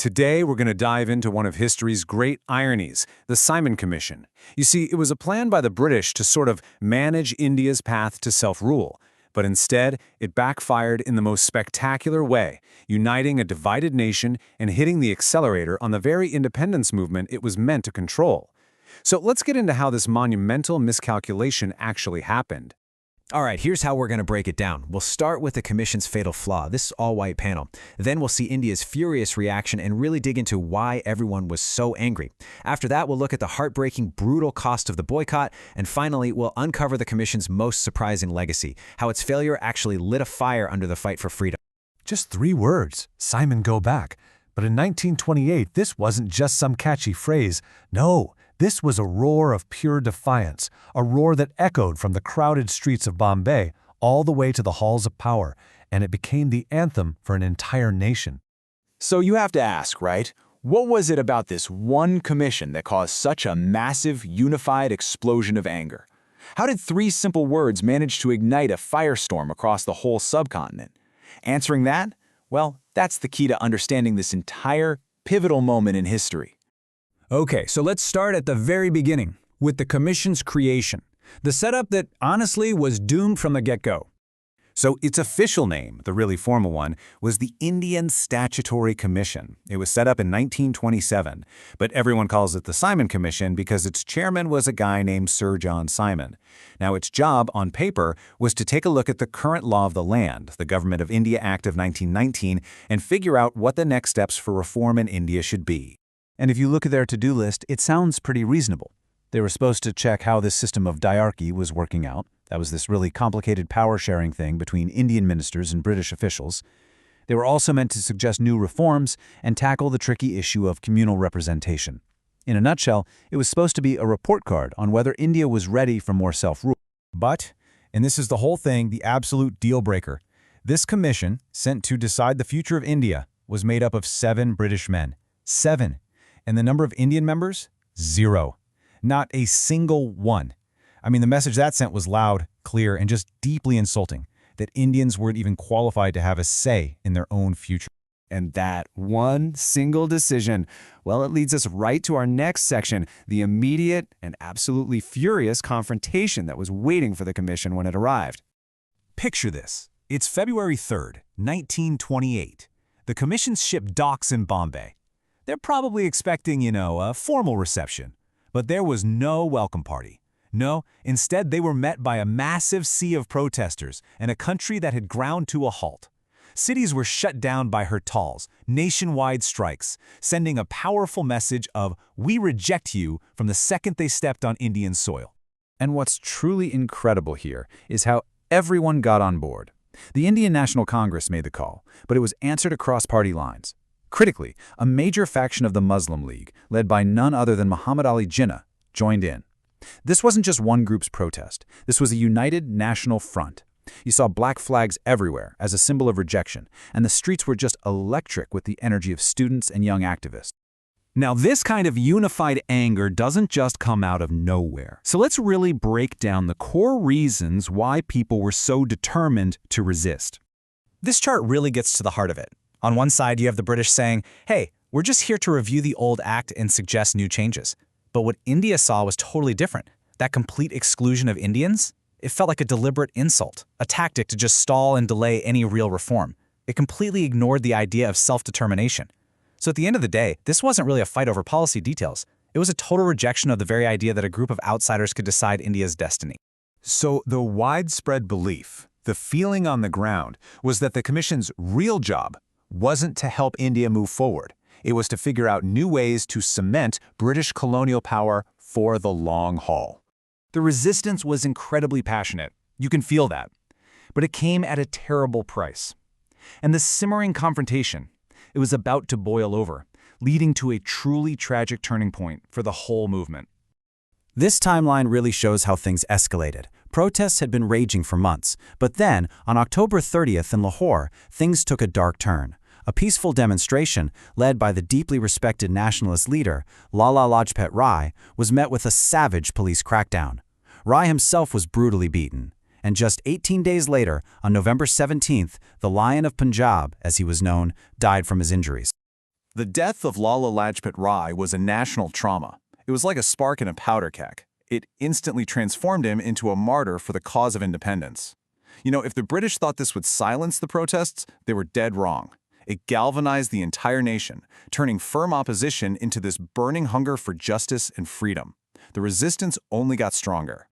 Today, we're going to dive into one of history's great ironies, the Simon Commission. You see, it was a plan by the British to sort of manage India's path to self-rule. But instead, it backfired in the most spectacular way, uniting a divided nation and hitting the accelerator on the very independence movement it was meant to control. So let's get into how this monumental miscalculation actually happened. All right, here's how we're going to break it down. We'll start with the Commission's fatal flaw, this all-white panel. Then we'll see India's furious reaction and really dig into why everyone was so angry. After that, we'll look at the heartbreaking, brutal cost of the boycott. And finally, we'll uncover the Commission's most surprising legacy, how its failure actually lit a fire under the fight for freedom. Just 3 words, Simon, go back. But in 1928, this wasn't just some catchy phrase. No. This was a roar of pure defiance, a roar that echoed from the crowded streets of Bombay all the way to the halls of power, and it became the anthem for an entire nation. So you have to ask, right? What was it about this one commission that caused such a massive, unified explosion of anger? How did 3 simple words manage to ignite a firestorm across the whole subcontinent? Answering that? Well, that's the key to understanding this entire pivotal moment in history. Okay, so let's start at the very beginning, with the Commission's creation. The setup that, honestly, was doomed from the get-go. So its official name, the really formal one, was the Indian Statutory Commission. It was set up in 1927, but everyone calls it the Simon Commission because its chairman was a guy named Sir John Simon. Now, its job, on paper, was to take a look at the current law of the land, the Government of India Act of 1919, and figure out what the next steps for reform in India should be. And if you look at their to-do list, it sounds pretty reasonable. They were supposed to check how this system of diarchy was working out. That was this really complicated power-sharing thing between Indian ministers and British officials. They were also meant to suggest new reforms and tackle the tricky issue of communal representation. In a nutshell, it was supposed to be a report card on whether India was ready for more self-rule. But, and this is the whole thing, the absolute deal-breaker, this commission, sent to decide the future of India, was made up of 7 British men. 7. And the number of Indian members? 0. Not a single one. I mean, the message that sent was loud, clear, and just deeply insulting, that Indians weren't even qualified to have a say in their own future. And that one single decision, well, it leads us right to our next section, the immediate and absolutely furious confrontation that was waiting for the commission when it arrived. Picture this. It's February 3rd, 1928. The commission's ship docks in Bombay. They're probably expecting, a formal reception. But there was no welcome party. No, instead they were met by a massive sea of protesters and a country that had ground to a halt. Cities were shut down by Hartals, nationwide strikes, sending a powerful message of "we reject you" from the second they stepped on Indian soil. And what's truly incredible here is how everyone got on board. The Indian National Congress made the call, but it was answered across party lines. Critically, a major faction of the Muslim League, led by none other than Muhammad Ali Jinnah, joined in. This wasn't just one group's protest. This was a united national front. You saw black flags everywhere as a symbol of rejection, and the streets were just electric with the energy of students and young activists. Now, this kind of unified anger doesn't just come out of nowhere. So let's really break down the core reasons why people were so determined to resist. This chart really gets to the heart of it. On one side, you have the British saying, hey, we're just here to review the old act and suggest new changes. But what India saw was totally different. That complete exclusion of Indians? It felt like a deliberate insult, a tactic to just stall and delay any real reform. It completely ignored the idea of self-determination. So at the end of the day, this wasn't really a fight over policy details. It was a total rejection of the very idea that a group of outsiders could decide India's destiny. So the widespread belief, the feeling on the ground, was that the commission's real job wasn't to help India move forward. It was to figure out new ways to cement British colonial power for the long haul. The resistance was incredibly passionate. You can feel that. But it came at a terrible price. And the simmering confrontation, it was about to boil over, leading to a truly tragic turning point for the whole movement. This timeline really shows how things escalated. Protests had been raging for months, but then, on October 30th in Lahore, things took a dark turn. A peaceful demonstration, led by the deeply respected nationalist leader, Lala Lajpat Rai, was met with a savage police crackdown. Rai himself was brutally beaten. And just 18 days later, on November 17th, the Lion of Punjab, as he was known, died from his injuries. The death of Lala Lajpat Rai was a national trauma. It was like a spark in a powder keg. It instantly transformed him into a martyr for the cause of independence. You know, if the British thought this would silence the protests, they were dead wrong. It galvanized the entire nation, turning firm opposition into this burning hunger for justice and freedom. The resistance only got stronger.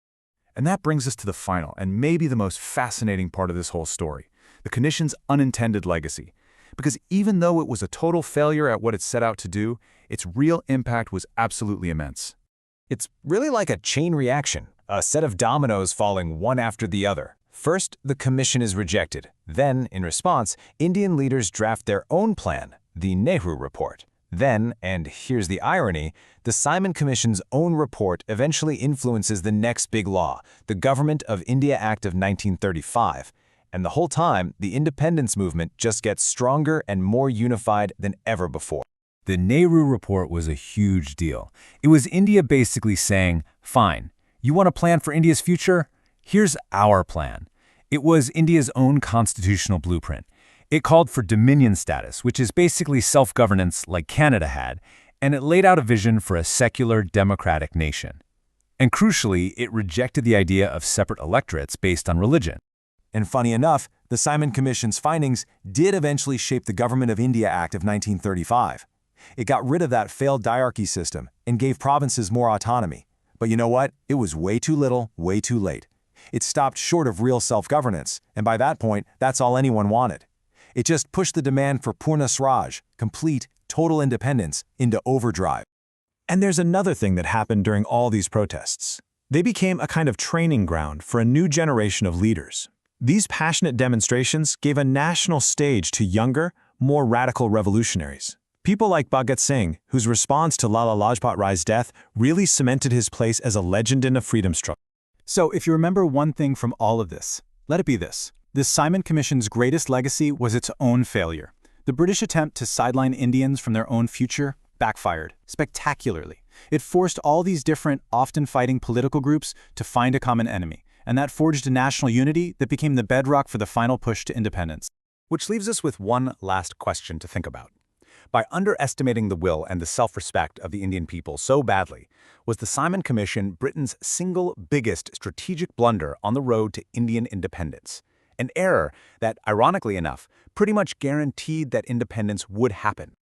And that brings us to the final and maybe the most fascinating part of this whole story, the commission's unintended legacy. Because even though it was a total failure at what it set out to do, its real impact was absolutely immense. It's really like a chain reaction, a set of dominoes falling one after the other. First, the commission is rejected. Then, in response, Indian leaders draft their own plan, the Nehru Report. Then, and here's the irony, the Simon Commission's own report eventually influences the next big law, the Government of India Act of 1935. And the whole time, the independence movement just gets stronger and more unified than ever before. The Nehru Report was a huge deal. It was India basically saying, fine, you want a plan for India's future? Here's our plan. It was India's own constitutional blueprint. It called for dominion status, which is basically self-governance like Canada had, and it laid out a vision for a secular, democratic nation. And crucially, it rejected the idea of separate electorates based on religion. And funny enough, the Simon Commission's findings did eventually shape the Government of India Act of 1935. It got rid of that failed diarchy system and gave provinces more autonomy. But you know what? It was way too little, way too late. It stopped short of real self-governance, and by that point, that's all anyone wanted. It just pushed the demand for Purna Swaraj, complete, total independence, into overdrive. And there's another thing that happened during all these protests. They became a kind of training ground for a new generation of leaders. These passionate demonstrations gave a national stage to younger, more radical revolutionaries. People like Bhagat Singh, whose response to Lala Lajpat Rai's death really cemented his place as a legend in a freedom struggle. So if you remember one thing from all of this, let it be this. This Simon Commission's greatest legacy was its own failure. The British attempt to sideline Indians from their own future backfired spectacularly. It forced all these different, often fighting political groups to find a common enemy, and that forged a national unity that became the bedrock for the final push to independence. Which leaves us with one last question to think about. By underestimating the will and the self-respect of the Indian people so badly, was the Simon Commission Britain's single biggest strategic blunder on the road to Indian independence? An error that, ironically enough, pretty much guaranteed that independence would happen.